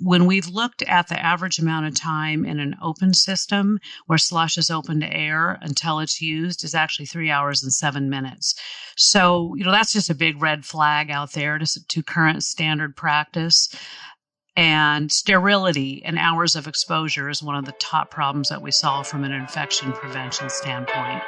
when we've looked at the average amount of time in an open system where slush is open to air until it's used is actually 3 hours and 7 minutes. So, that's just a big red flag out there to current standard practice. And sterility and hours of exposure is one of the top problems that we solve from an infection prevention standpoint.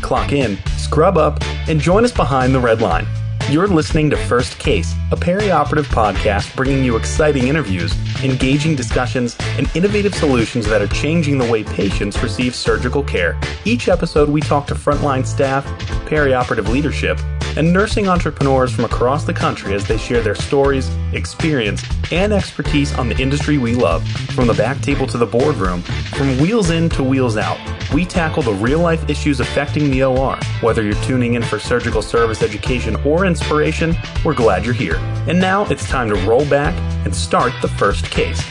Clock in, scrub up, and join us behind the red line. You're listening to First Case, a perioperative podcast bringing you exciting interviews, engaging discussions, and innovative solutions that are changing the way patients receive surgical care. Each episode, we talk to frontline staff, perioperative leadership, and nursing entrepreneurs from across the country as they share their stories, experience, and expertise on the industry we love. From the back table to the boardroom, from wheels in to wheels out, we tackle the real-life issues affecting the OR. Whether you're tuning in for surgical service education or inspiration, we're glad you're here. And now it's time to roll back and start the first case.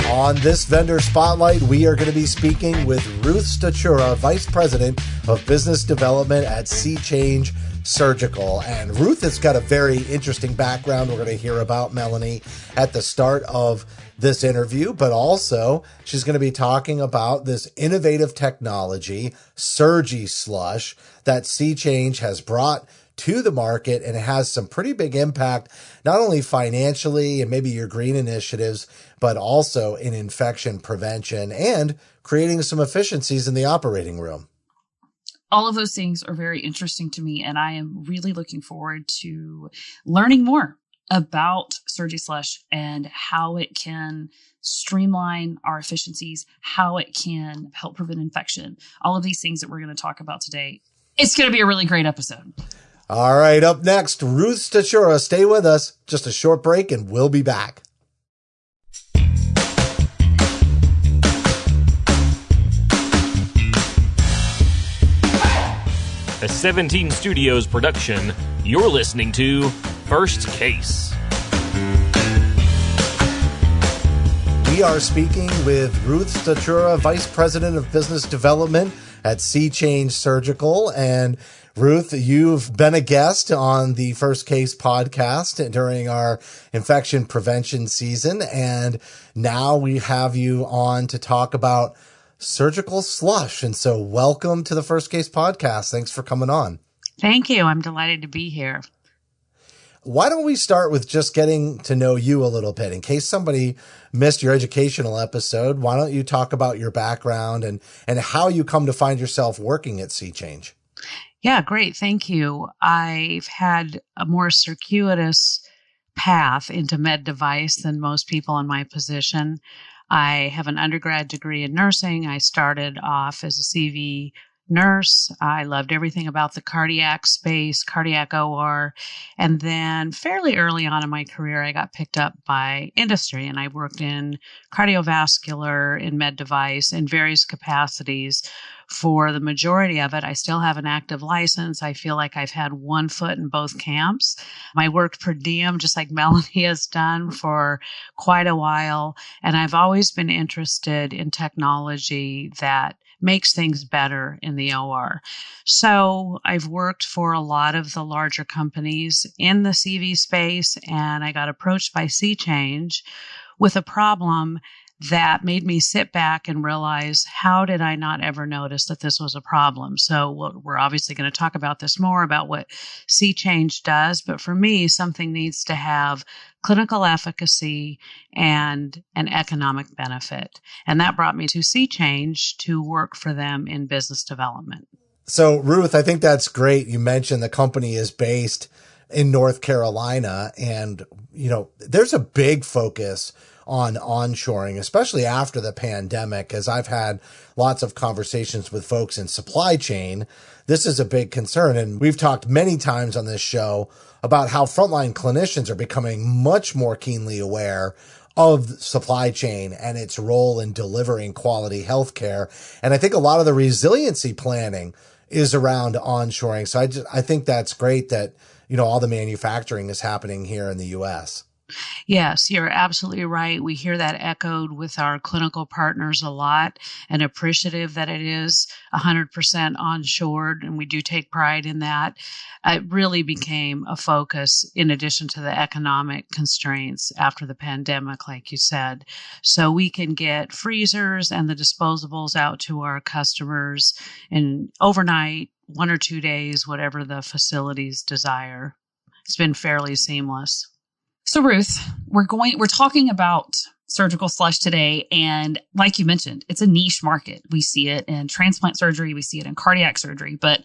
On this Vendor Spotlight, we are going to be speaking with Ruth Stachura, Vice President of Business Development at SeaChange Surgical. And Ruth has got a very interesting background we're going to hear about, Melanie, at the start of this interview, but also she's going to be talking about this innovative technology, SurgiSLUSH, that SeaChange has brought to the market, and it has some pretty big impact, not only financially and maybe your green initiatives, but also in infection prevention and creating some efficiencies in the operating room. All of those things are very interesting to me, and I am really looking forward to learning more about SurgiSLUSH and how it can streamline our efficiencies, how it can help prevent infection, all of these things that we're going to talk about today. It's going to be a really great episode. All right, up next, Ruth Stachura. Stay with us. Just a short break, and we'll be back. A 17 Studios production, you're listening to First Case. We are speaking with Ruth Stachura, Vice President of Business Development at SeaChange Surgical. And Ruth, you've been a guest on the First Case podcast during our infection prevention season. And now we have you on to talk about SurgiSLUSH. And so welcome to the First Case podcast. Thanks for coming on. Thank you. I'm delighted to be here. Why don't we start with just getting to know you a little bit? In case somebody missed your educational episode, why don't you talk about your background and how you come to find yourself working at SeaChange? Yeah, great. Thank you. I've had a more circuitous path into med device than most people in my position. I have an undergrad degree in nursing. I started off as a CV nurse. I loved everything about the cardiac space, cardiac OR. And then fairly early on in my career, I got picked up by industry, and I worked in cardiovascular, in med device, in various capacities. For the majority of it, I still have an active license. I feel like I've had one foot in both camps. I worked per diem, just like Melanie has done, for quite a while. And I've always been interested in technology that makes things better in the OR. So I've worked for a lot of the larger companies in the CV space, and I got approached by SeaChange with a problem that made me sit back and realize, how did I not ever notice that this was a problem? So we're obviously going to talk about this more, about what SeaChange does. But for me, something needs to have clinical efficacy and an economic benefit. And that brought me to SeaChange to work for them in business development. So, Ruth, I think that's great. You mentioned the company is based in North Carolina, and, there's a big focus on onshoring, especially after the pandemic, as I've had lots of conversations with folks in supply chain. This is a big concern. And we've talked many times on this show about how frontline clinicians are becoming much more keenly aware of supply chain and its role in delivering quality healthcare. And I think a lot of the resiliency planning is around onshoring. So I think that's great that, all the manufacturing is happening here in the U.S. Yes, you're absolutely right. We hear that echoed with our clinical partners a lot, and appreciative that it is 100% onshored, and we do take pride in that. It really became a focus in addition to the economic constraints after the pandemic, like you said. So we can get freezers and the disposables out to our customers in overnight, 1 or 2 days, whatever the facilities desire. It's been fairly seamless. So Ruth, we're talking about surgical slush today. And like you mentioned, it's a niche market. We see it in transplant surgery. We see it in cardiac surgery, but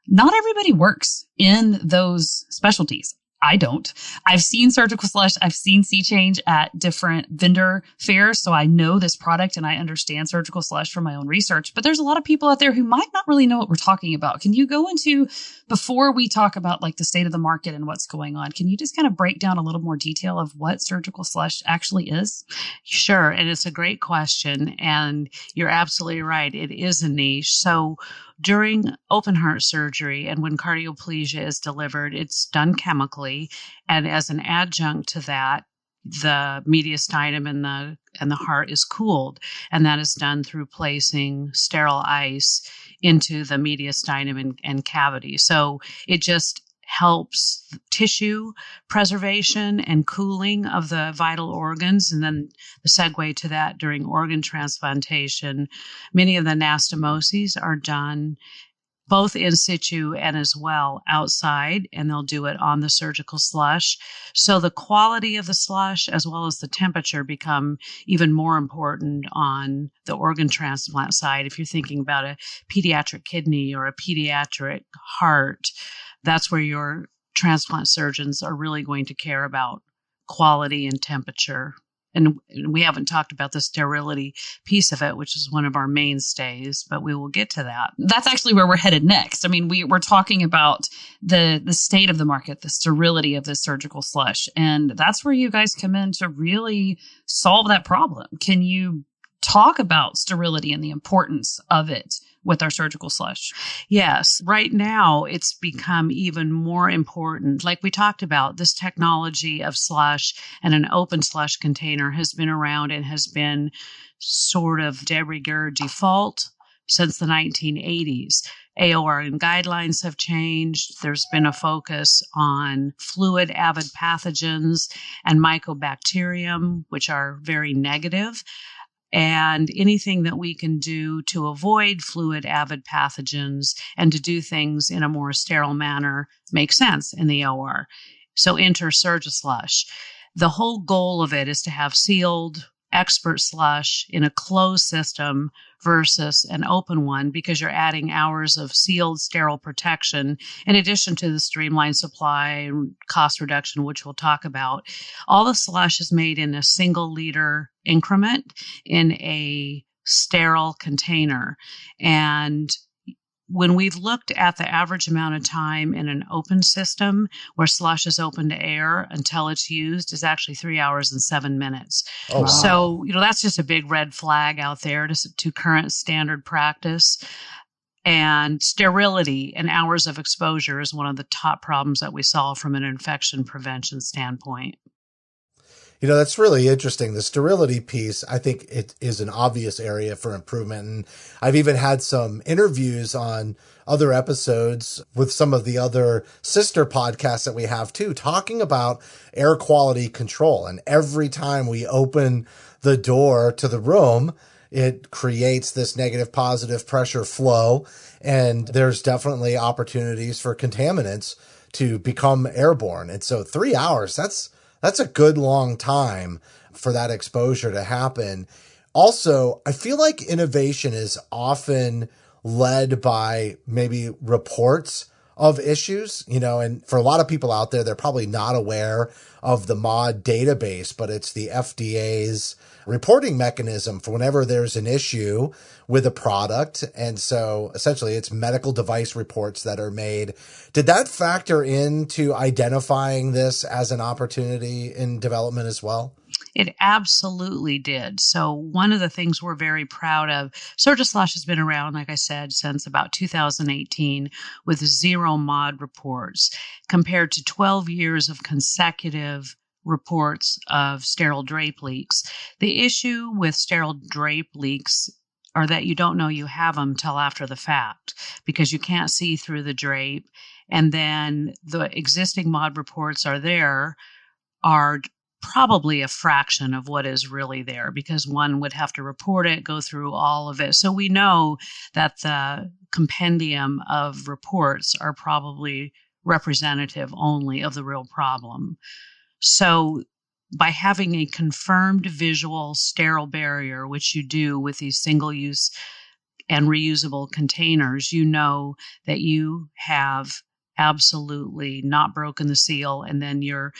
not everybody works in those specialties. I don't. I've seen surgical slush. I've seen SeaChange at different vendor fairs. So I know this product and I understand surgical slush from my own research, but there's a lot of people out there who might not really know what we're talking about. Can you go into, before we talk about like the state of the market and what's going on, can you just kind of break down a little more detail of what surgical slush actually is? Sure. And it's a great question. And you're absolutely right. It is a niche. So during open heart surgery and when cardioplegia is delivered, it's done chemically. And as an adjunct to that, the mediastinum and the heart is cooled. And that is done through placing sterile ice into the mediastinum and cavity. So it just helps tissue preservation and cooling of the vital organs. And then the segue to that during organ transplantation, many of the anastomoses are done both in situ and as well outside, and they'll do it on the surgical slush. So the quality of the slush as well as the temperature become even more important on the organ transplant side. If you're thinking about a pediatric kidney or a pediatric heart, that's where your transplant surgeons are really going to care about quality and temperature. And we haven't talked about the sterility piece of it, which is one of our mainstays, but we will get to that. That's actually where we're headed next. I mean, we're talking about the state of the market, the sterility of the surgical slush. And that's where you guys come in to really solve that problem. Can you talk about sterility and the importance of it with our surgical slush? Yes. Right now, it's become even more important. Like we talked about, this technology of slush and an open slush container has been around and has been sort of de rigueur default since the 1980s. AOR and guidelines have changed. There's been a focus on fluid avid pathogens and mycobacterium, which are very negative. And anything that we can do to avoid fluid avid pathogens and to do things in a more sterile manner makes sense in the OR. So enter SurgiSLUSH. The whole goal of it is to have sealed expert slush in a closed system versus an open one, because you're adding hours of sealed sterile protection in addition to the streamlined supply and cost reduction, which we'll talk about. All the slush is made in a single liter increment in a sterile container. And when we've looked at the average amount of time in an open system where slush is open to air until it's used is actually 3 hours and 7 minutes. Oh, wow. So, that's just a big red flag out there to current standard practice. And sterility and hours of exposure is one of the top problems that we solve from an infection prevention standpoint. That's really interesting. The sterility piece, I think it is an obvious area for improvement. And I've even had some interviews on other episodes with some of the other sister podcasts that we have too, talking about air quality control. And every time we open the door to the room, it creates this negative positive pressure flow. And there's definitely opportunities for contaminants to become airborne. And so 3 hours, that's a good long time for that exposure to happen. Also, I feel like innovation is often led by maybe reports of issues, and for a lot of people out there, they're probably not aware of the MOD database, but it's the FDA's reporting mechanism for whenever there's an issue with a product. And so essentially it's medical device reports that are made. Did that factor into identifying this as an opportunity in development as well? It absolutely did. So one of the things we're very proud of, SurgiSLUSH has been around, like I said, since about 2018 with 0 mod reports compared to 12 years of consecutive reports of sterile drape leaks. The issue with sterile drape leaks are that you don't know you have them till after the fact because you can't see through the drape. And then the existing mod reports are probably a fraction of what is really there because one would have to report it, go through all of it. So we know that the compendium of reports are probably representative only of the real problem. So by having a confirmed visual sterile barrier, which you do with these single-use and reusable containers, you know that you have absolutely not broken the seal, and then your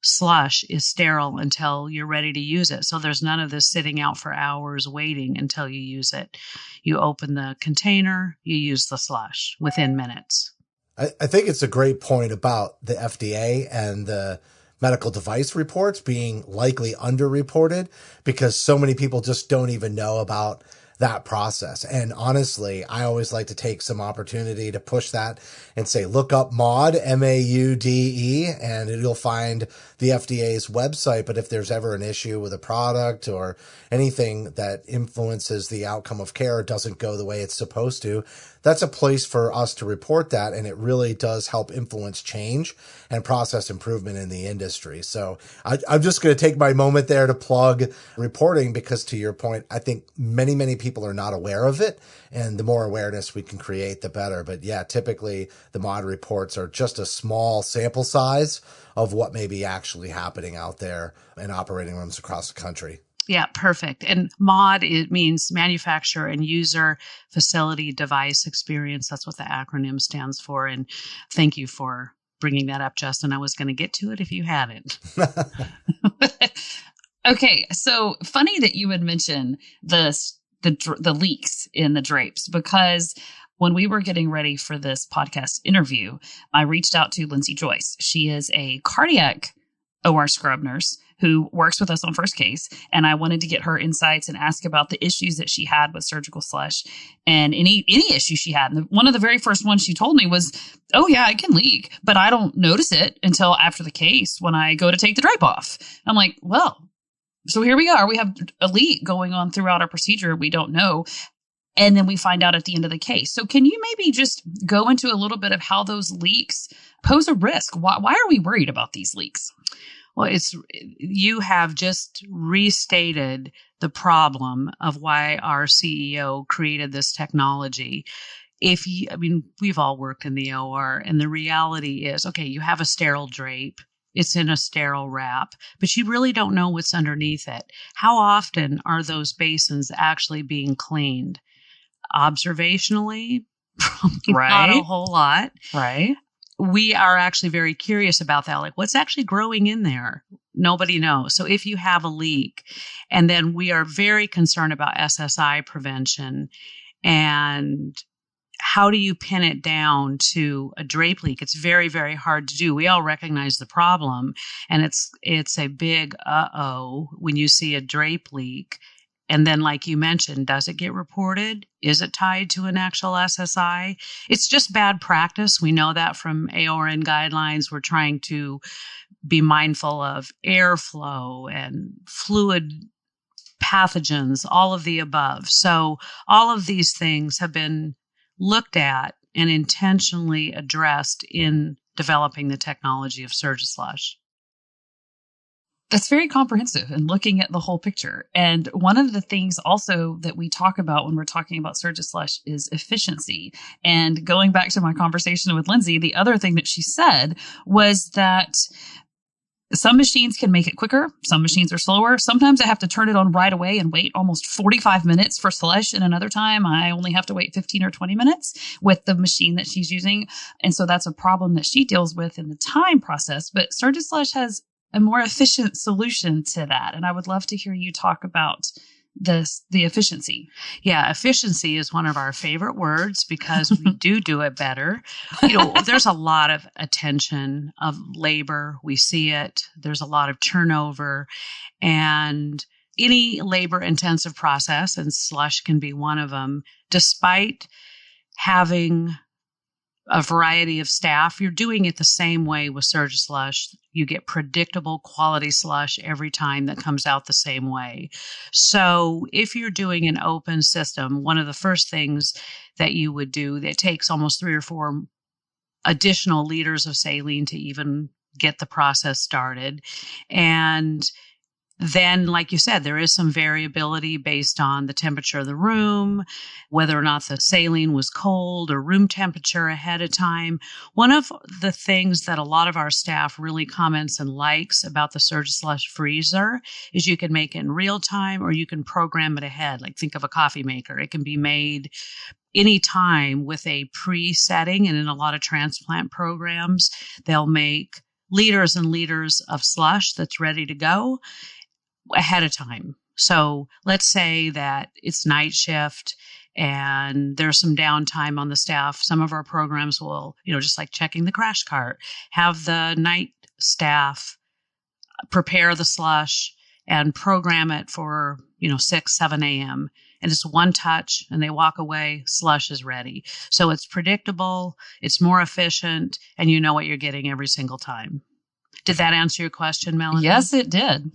slush is sterile until you're ready to use it. So there's none of this sitting out for hours waiting until you use it. You open the container, you use the slush within minutes. I think it's a great point about the FDA and the medical device reports being likely underreported because so many people just don't even know about that process. And honestly, I always like to take some opportunity to push that and say, look up MAUDE, MAUDE, and you'll find the FDA's website. But if there's ever an issue with a product or anything that influences the outcome of care, doesn't go the way it's supposed to, that's a place for us to report that. And it really does help influence change and process improvement in the industry. So I'm just going to take my moment there to plug reporting because to your point, I think many people are not aware of it. And the more awareness we can create, the better. But yeah, typically the mod reports are just a small sample size of what may be actually happening out there in operating rooms across the country. Yeah, perfect. And MOD, it means manufacturer and user facility device experience. That's what the acronym stands for. And thank you for bringing that up, Justin. I was going to get to it if you hadn't. Okay, so funny that you would mention the leaks in the drapes because when we were getting ready for this podcast interview, I reached out to Lindsay Joyce. She is a cardiac OR scrub nurse who works with us on First Case. And I wanted to get her insights and ask about the issues that she had with surgical slush and any issue she had. And one of the very first ones she told me was, oh yeah, it can leak, but I don't notice it until after the case when I go to take the drape off. I'm like, well, so here we are. We have a leak going on throughout our procedure. We don't know. And then we find out at the end of the case. So can you maybe just go into a little bit of how those leaks pose a risk? Why are we worried about these leaks? Well, you have just restated the problem of why our CEO created this technology. We've all worked in the OR, and the reality is, okay, you have a sterile drape. It's in a sterile wrap, but you really don't know what's underneath it. How often are those basins actually being cleaned? Observationally, probably not a whole lot. Right. We are actually very curious about that. Like, what's actually growing in there? Nobody knows. So if you have a leak, and then we are very concerned about SSI prevention and how do you pin it down to a drape leak? It's very, very hard to do. We all recognize the problem, and it's a big uh-oh when you see a drape leak. And then, like you mentioned, does it get reported? Is it tied to an actual SSI? It's just bad practice. We know that from AORN guidelines. We're trying to be mindful of airflow and fluid pathogens, all of the above. So all of these things have been looked at and intentionally addressed in developing the technology of SurgiSLUSH. That's very comprehensive and looking at the whole picture. And one of the things also that we talk about when we're talking about SurgiSLUSH is efficiency. And going back to my conversation with Lindsay, the other thing that she said was that some machines can make it quicker. Some machines are slower. Sometimes I have to turn it on right away and wait almost 45 minutes for slush. And another time I only have to wait 15 or 20 minutes with the machine that she's using. And so that's a problem that she deals with in the time process. But SurgiSLUSH has a more efficient solution to that. And I would love to hear you talk about the efficiency. Yeah, efficiency is one of our favorite words because we do it better. There's a lot of attention of labor. We see it. There's a lot of turnover, and any labor intensive process, and slush can be one of them, despite having a variety of staff, you're doing it the same way with SurgiSLUSH. You get predictable quality slush every time that comes out the same way. So if you're doing an open system, one of the first things that you would do, that takes almost 3 or 4 additional liters of saline to even get the process started. And then, like you said, there is some variability based on the temperature of the room, whether or not the saline was cold or room temperature ahead of time. One of the things that a lot of our staff really comments and likes about the SurgiSLUSH freezer is you can make it in real time or you can program it ahead. Like think of a coffee maker. It can be made anytime with a pre-setting, and in a lot of transplant programs, they'll make liters and liters of slush that's ready to go ahead of time. So let's say that it's night shift and there's some downtime on the staff. Some of our programs will, just like checking the crash cart, have the night staff prepare the slush and program it for, 6, 7 a.m. And it's one touch and they walk away, slush is ready. So it's predictable, it's more efficient, and you know what you're getting every single time. Did that answer your question, Melanie? Yes, it did.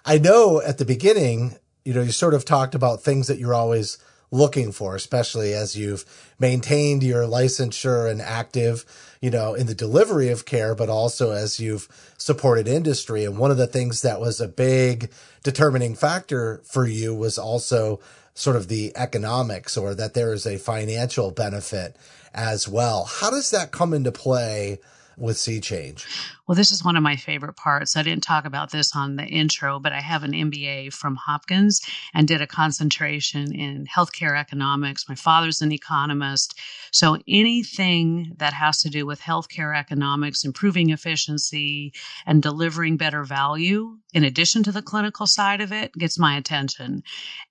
I know at the beginning, you sort of talked about things that you're always looking for, especially as you've maintained your licensure and active, in the delivery of care, but also as you've supported industry. And one of the things that was a big determining factor for you was also sort of the economics, or that there is a financial benefit as well. How does that come into play with SeaChange? Well, this is one of my favorite parts. I didn't talk about this on the intro, but I have an MBA from Hopkins and did a concentration in healthcare economics. My father's an economist. So anything that has to do with healthcare economics, improving efficiency, and delivering better value, in addition to the clinical side of it, gets my attention.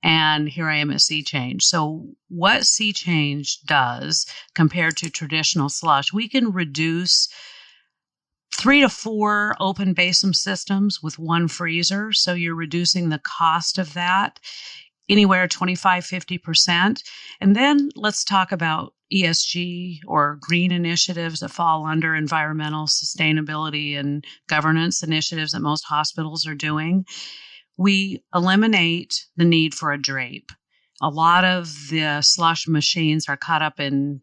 And here I am at SeaChange. So what SeaChange does compared to traditional slush, we can reduce 3 to 4 open basin systems with one freezer. So you're reducing the cost of that anywhere 25-50%. And then let's talk about ESG or green initiatives that fall under environmental sustainability and governance initiatives that most hospitals are doing. We eliminate the need for a drape. A lot of the slush machines are caught up in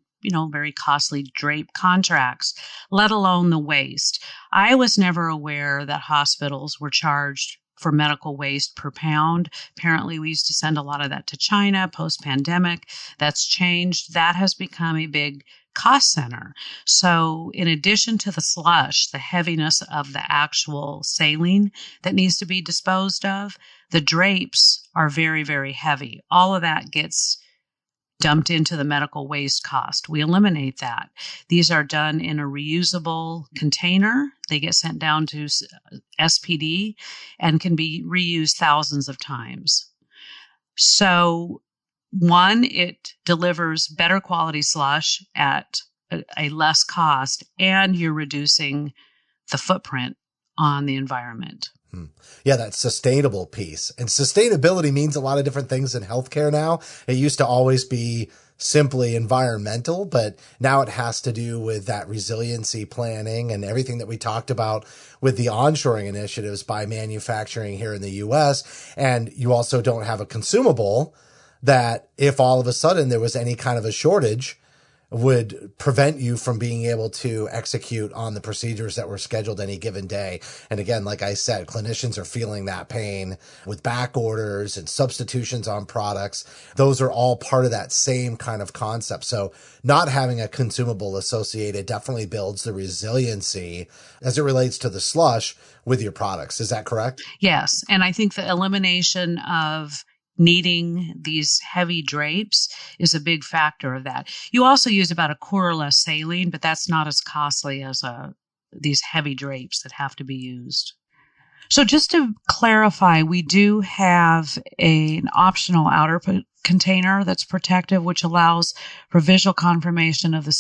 very costly drape contracts, let alone the waste. I was never aware that hospitals were charged for medical waste per pound. Apparently, we used to send a lot of that to China post-pandemic. That's changed. That has become a big cost center. So in addition to the slush, the heaviness of the actual saline that needs to be disposed of, the drapes are very, very heavy. All of that gets dumped into the medical waste cost. We eliminate that. These are done in a reusable container. They get sent down to SPD and can be reused thousands of times. So one, it delivers better quality slush at a less cost, and you're reducing the footprint on the environment. Yeah, that sustainable piece. And sustainability means a lot of different things in healthcare now. It used to always be simply environmental, but now it has to do with that resiliency planning and everything that we talked about with the onshoring initiatives by manufacturing here in the US. And you also don't have a consumable that if all of a sudden there was any kind of a shortage, would prevent you from being able to execute on the procedures that were scheduled any given day. And again, like I said, clinicians are feeling that pain with back orders and substitutions on products. Those are all part of that same kind of concept. So not having a consumable associated definitely builds the resiliency as it relates to the slush with your products. Is that correct? Yes. And I think the elimination of needing these heavy drapes is a big factor of that. You also use about a quarter less saline, but that's not as costly as these heavy drapes that have to be used. So just to clarify, we do have an optional outer container that's protective, which allows for visual confirmation of the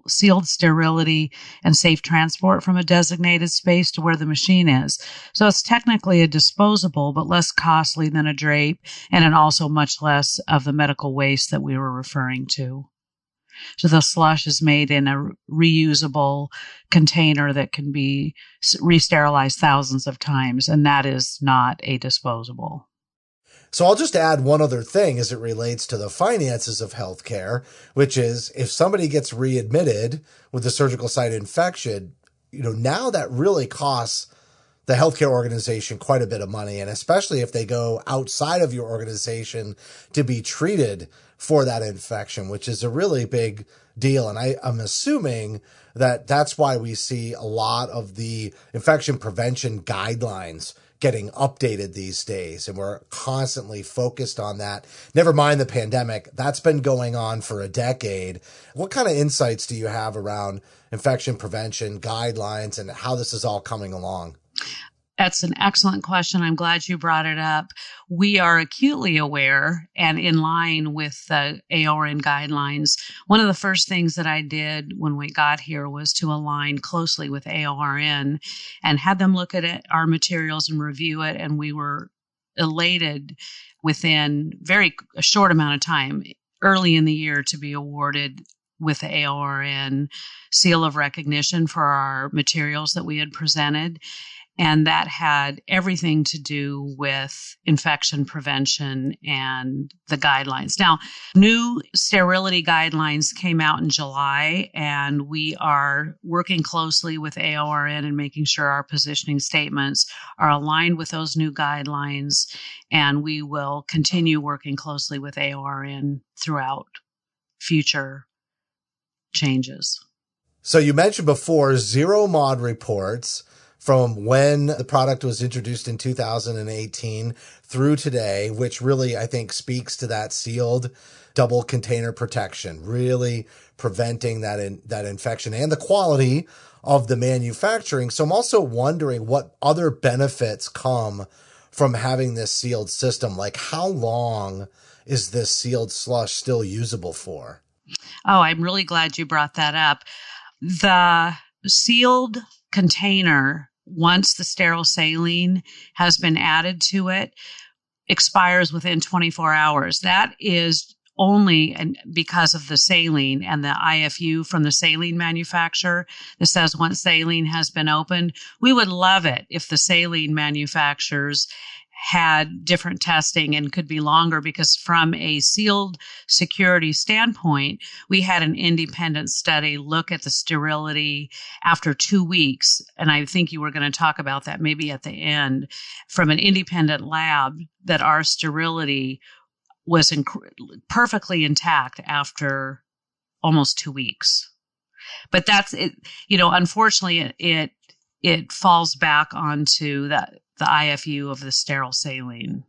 sealed sterility and safe transport from a designated space to where the machine is. So it's technically a disposable, but less costly than a drape, and also much less of the medical waste that we were referring to. So the slush is made in a reusable container that can be re-sterilized thousands of times, and that is not a disposable. So I'll just add one other thing as it relates to the finances of healthcare, which is if somebody gets readmitted with a surgical site infection, now that really costs the healthcare organization quite a bit of money. And especially if they go outside of your organization to be treated for that infection, which is a really big deal. And I'm assuming that that's why we see a lot of the infection prevention guidelines getting updated these days. And we're constantly focused on that. Never mind the pandemic. That's been going on for a decade. What kind of insights do you have around infection prevention guidelines and how this is all coming along? That's an excellent question. I'm glad you brought it up. We are acutely aware and in line with the AORN guidelines. One of the first things that I did when we got here was to align closely with AORN and had them look at it, our materials and review it. And we were elated within a short amount of time, early in the year, to be awarded with the AORN seal of recognition for our materials that we had presented. And that had everything to do with infection prevention and the guidelines. Now, new sterility guidelines came out in July, and we are working closely with AORN and making sure our positioning statements are aligned with those new guidelines. And we will continue working closely with AORN throughout future changes. So you mentioned before zero mod reports from when the product was introduced in 2018 through today, which really, I think, speaks to that sealed double container protection, really preventing that infection and the quality of the manufacturing. So I'm also wondering what other benefits come from having this sealed system. Like, how long is this sealed slush still usable for? Oh, I'm really glad you brought that up. The sealed container, once the sterile saline has been added to it, expires within 24 hours. That is only because of the saline and the IFU from the saline manufacturer that says once saline has been opened. We would love it if the saline manufacturers had different testing and could be longer, because from a sealed security standpoint, we had an independent study look at the sterility after 2 weeks. And I think you were going to talk about that maybe at the end, from an independent lab, that our sterility was perfectly intact after almost 2 weeks. But that's it. Unfortunately, it falls back onto the IFU of the sterile saline.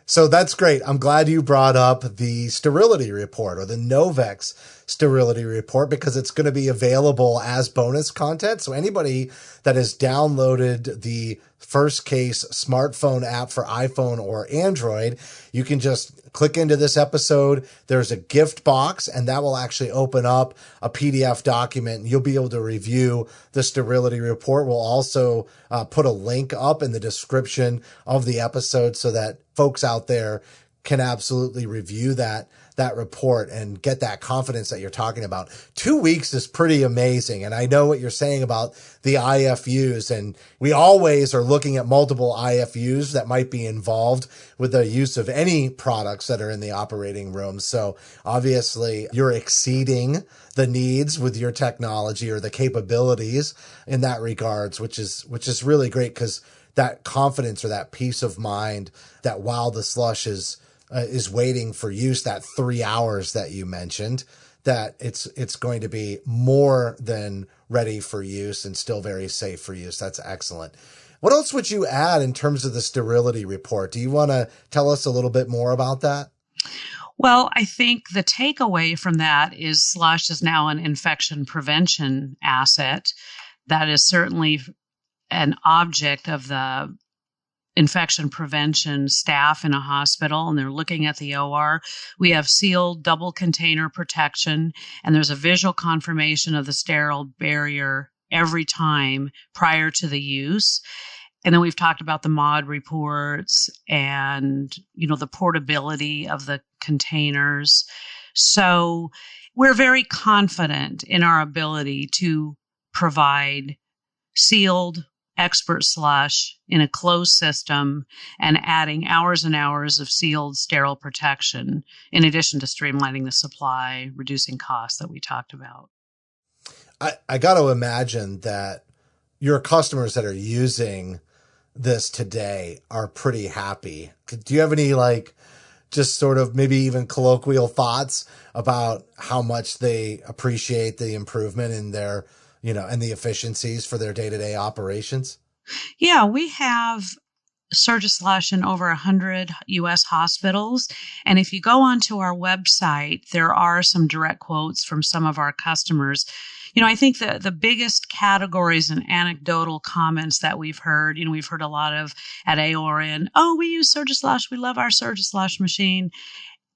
So that's great. I'm glad you brought up the sterility report, or the Novex sterility report, because it's going to be available as bonus content. So anybody that has downloaded the First Case smartphone app for iPhone or Android, you can just click into this episode. There's a gift box, and that will actually open up a PDF document, and you'll be able to review the sterility report. We'll also put a link up in the description of the episode so that folks out there can absolutely review that report and get that confidence that you're talking about. 2 weeks is pretty amazing. And I know what you're saying about the IFUs, and we always are looking at multiple IFUs that might be involved with the use of any products that are in the operating room. So obviously you're exceeding the needs with your technology, or the capabilities in that regards, which is really great, because that confidence or that peace of mind that while the slush is waiting for use, that 3 hours that you mentioned, that it's going to be more than ready for use and still very safe for use. That's excellent. What else would you add in terms of the sterility report? Do you want to tell us a little bit more about that? Well, I think the takeaway from that is Slush is now an infection prevention asset. That is certainly an object of the infection prevention staff in a hospital and they're looking at the OR, we have sealed double container protection, and there's a visual confirmation of the sterile barrier every time prior to the use. And then we've talked about the MOD reports and, the portability of the containers. So we're very confident in our ability to provide sealed expert slush in a closed system and adding hours and hours of sealed sterile protection, in addition to streamlining the supply, reducing costs that we talked about. I got to imagine that your customers that are using this today are pretty happy. Do you have any just sort of maybe even colloquial thoughts about how much they appreciate the improvement in their, and the efficiencies for their day-to-day operations? Yeah, we have SurgiSLUSH in over 100 U.S. hospitals. And if you go onto our website, there are some direct quotes from some of our customers. I think the biggest categories and anecdotal comments that we've heard a lot of at AORN, we use SurgiSLUSH, we love our SurgiSLUSH machine.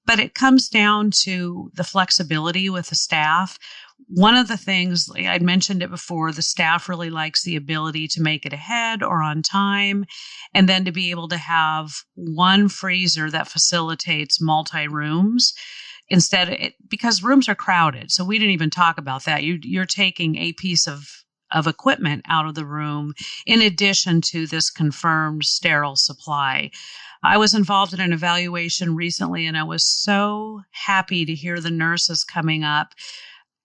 But it comes down to the flexibility with the staff. One of the things, I'd mentioned it before, the staff really likes the ability to make it ahead or on time, and then to be able to have one freezer that facilitates multi-rooms. Because rooms are crowded. So we didn't even talk about that. You're taking a piece of equipment out of the room in addition to this confirmed sterile supply. I was involved in an evaluation recently, and I was so happy to hear the nurses coming up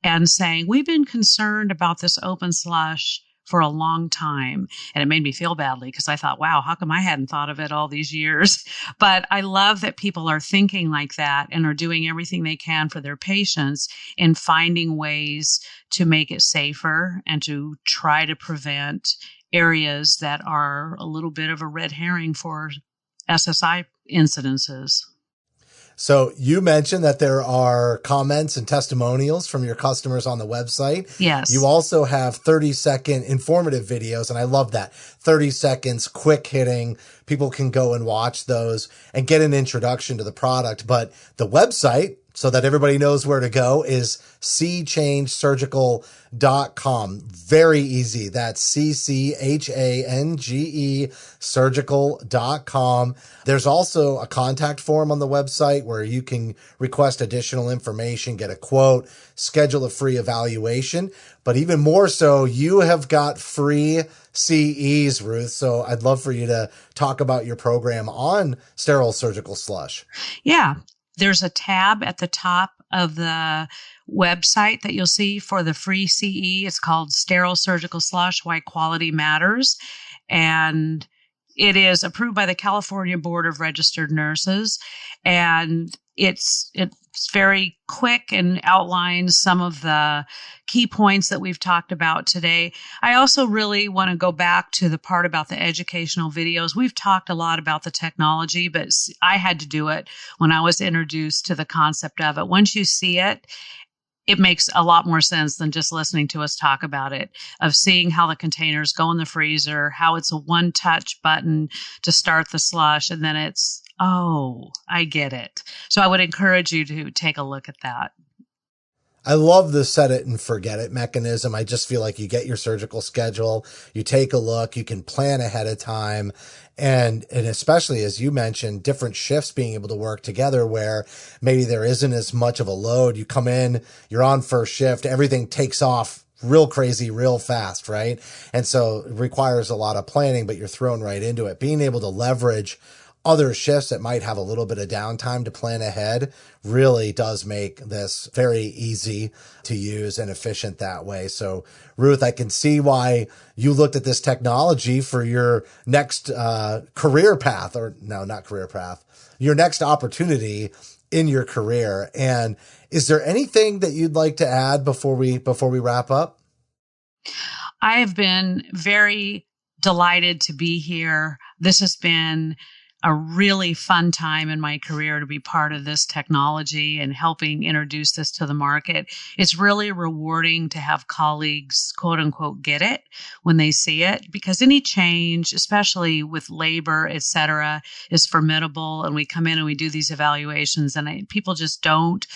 and saying, we've been concerned about this open slush for a long time. And it made me feel badly because I thought, wow, how come I hadn't thought of it all these years? But I love that people are thinking like that and are doing everything they can for their patients in finding ways to make it safer and to try to prevent areas that are a little bit of a red herring for SSI incidences. So you mentioned that there are comments and testimonials from your customers on the website. Yes. You also have 30-second informative videos, and I love that. 30 seconds, quick hitting. People can go and watch those and get an introduction to the product. But the website, so that everybody knows where to go, is cchangesurgical.com. Very easy. That's CCHANGE surgical.com. There's also a contact form on the website where you can request additional information, get a quote, schedule a free evaluation. But even more so, you have got free CEs, Ruth. So I'd love for you to talk about your program on sterile surgical slush. Yeah. There's a tab at the top of the website that you'll see for the free CE. It's called Sterile Surgical Slush, Why Quality Matters. And it is approved by the California Board of Registered Nurses. And it's very quick and outlines some of the key points that we've talked about today. I also really want to go back to the part about the educational videos. We've talked a lot about the technology, but I had to do it when I was introduced to the concept of it. Once you see it, it makes a lot more sense than just listening to us talk about it, of seeing how the containers go in the freezer, how it's a one-touch button to start the slush, and then it's, oh, I get it. So I would encourage you to take a look at that. I love the set it and forget it mechanism. I just feel like you get your surgical schedule, you take a look, you can plan ahead of time. And especially, as you mentioned, different shifts being able to work together where maybe there isn't as much of a load. You come in, you're on first shift, everything takes off real crazy, real fast, right? And so it requires a lot of planning, but you're thrown right into it. Being able to leverage other shifts that might have a little bit of downtime to plan ahead really does make this very easy to use and efficient that way. So Ruth, I can see why you looked at this technology for your next career path, or no, not career path, your next opportunity in your career. And is there anything that you'd like to add before we wrap up? I have been very delighted to be here. This has been a really fun time in my career to be part of this technology and helping introduce this to the market. It's really rewarding to have colleagues, quote unquote, get it when they see it, because any change, especially with labor, et cetera, is formidable. And we come in and we do these evaluations, and people just don't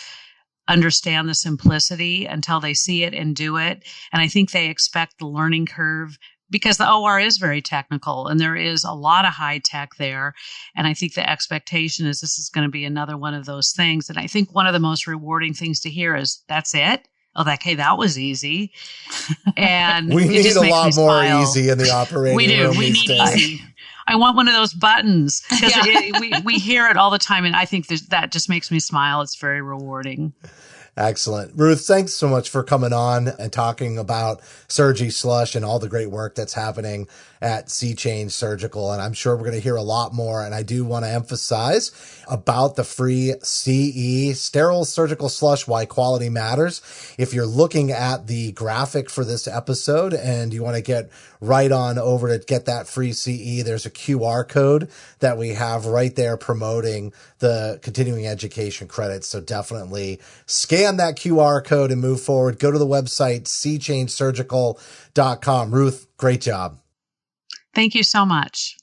understand the simplicity until they see it and do it. And I think they expect the learning curve, because the OR is very technical and there is a lot of high tech there. And I think the expectation is this is going to be another one of those things. And I think one of the most rewarding things to hear is, that's it? Oh, that was easy. And we need a lot more smile. Easy in the operating we do. room. We need easy. I want one of those buttons, because we hear it all the time. And I think that just makes me smile. It's very rewarding. Excellent. Ruth, thanks so much for coming on and talking about SurgiSLUSH and all the great work that's happening at C-Change Surgical. And I'm sure we're going to hear a lot more. And I do want to emphasize about the free CE, Sterile Surgical Slush, Why Quality Matters. If you're looking at the graphic for this episode and you want to get right on over to get that free CE, there's a QR code that we have right there promoting the continuing education credits. So definitely scan that QR code and move forward. Go to the website, cchangesurgical.com. Ruth, great job. Thank you so much.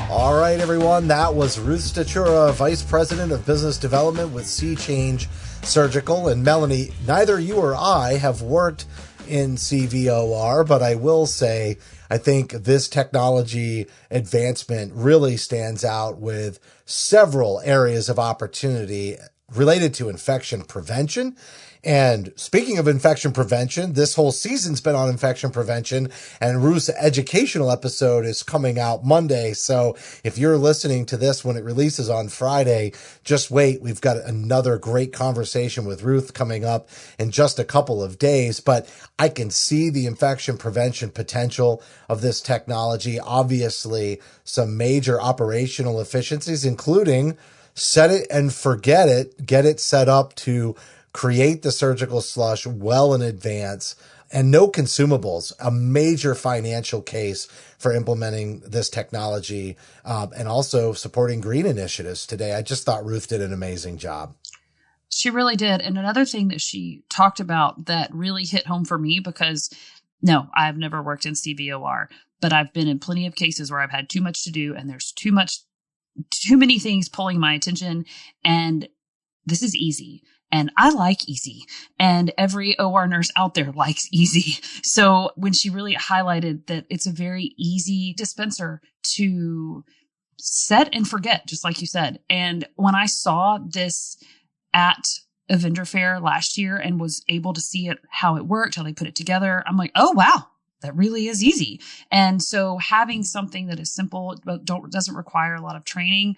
All right, everyone. That was Ruth Stachura, Vice President of Business Development with C-Change Surgical. And Melanie, neither you or I have worked in CVOR, but I will say I think this technology advancement really stands out with several areas of opportunity related to infection prevention. And speaking of infection prevention, this whole season's been on infection prevention, and Ruth's educational episode is coming out Monday. So if you're listening to this when it releases on Friday, just wait. We've got another great conversation with Ruth coming up in just a couple of days, but I can see the infection prevention potential of this technology. Obviously, some major operational efficiencies, including set it and forget it, get it set up to create the surgical slush well in advance, and no consumables, a major financial case for implementing this technology, and also supporting green initiatives today. I just thought Ruth did an amazing job. She really did. And another thing that she talked about that really hit home for me, because no, I've never worked in CVOR, but I've been in plenty of cases where I've had too much to do and there's too many things pulling my attention, and this is easy. And I like easy, and every OR nurse out there likes easy. So when she really highlighted that it's a very easy dispenser to set and forget, just like you said. And when I saw this at a vendor fair last year and was able to see it, how it worked, how they put it together, I'm like, oh, wow, that really is easy. And so having something that is simple, but doesn't require a lot of training.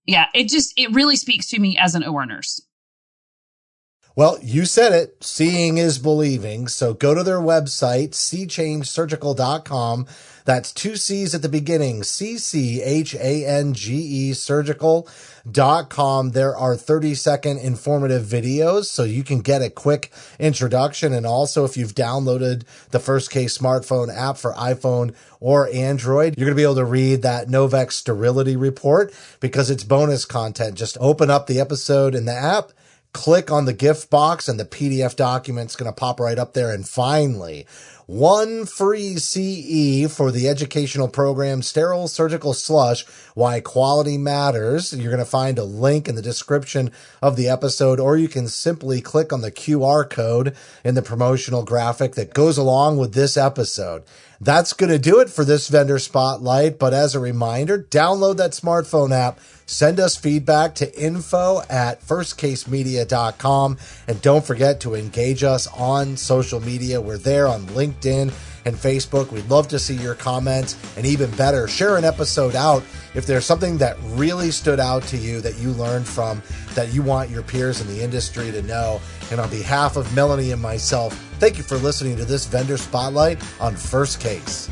Yeah, it really speaks to me as an OR nurse. Well, you said it. Seeing is believing. So go to their website, cchangesurgical.com. That's 2 C's at the beginning, CCHANGE surgical.com. There are 30-second informative videos, so you can get a quick introduction. And also, if you've downloaded the First Case smartphone app for iPhone or Android, you're going to be able to read that Novex sterility report because it's bonus content. Just open up the episode in the app, click on the gift box, and the PDF document's going to pop right up there. And finally, one free CE for the educational program, Sterile Surgical Slush, Why Quality Matters. You're going to find a link in the description of the episode, or you can simply click on the QR code in the promotional graphic that goes along with this episode. That's going to do it for this vendor spotlight. But as a reminder, download that smartphone app, send us feedback to info@firstcasemedia.com. And don't forget to engage us on social media. We're there on LinkedIn and Facebook. We'd love to see your comments, and even better, share an episode out if there's something that really stood out to you that you learned from, that you want your peers in the industry to know. And on behalf of Melanie and myself, thank you for listening to this Vendor Spotlight on First Case.